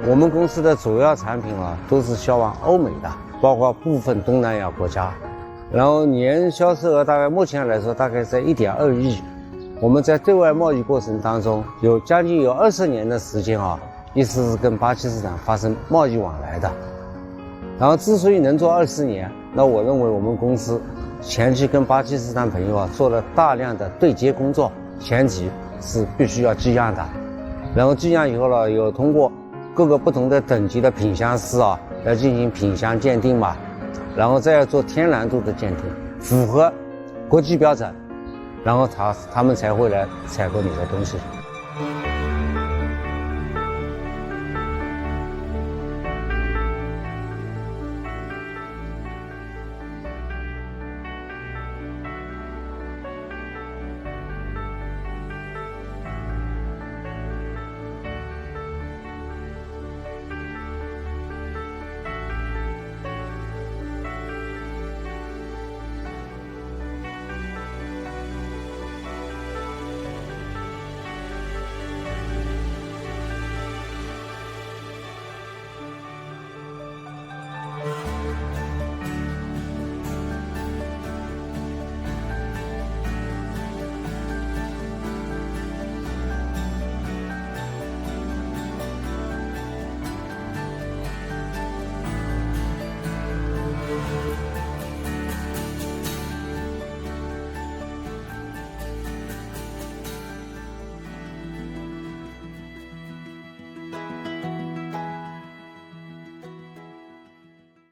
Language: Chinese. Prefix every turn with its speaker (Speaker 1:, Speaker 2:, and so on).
Speaker 1: 我们公司的主要产品都是销往欧美的，包括部分东南亚国家。然后年销售额大概目前来说大概在1.2亿。我们在对外贸易过程当中将近有20年的时间一直是跟巴基斯坦发生贸易往来的。然后之所以能做20年，那我认为我们公司前期跟巴基斯坦朋友做了大量的对接工作，前提是必须要寄样的。然后寄样以后有通过各个不同的等级的品相师来进行品相鉴定嘛，然后再要做天然度的鉴定，符合国际标准，然后他们才会来采购你的东西。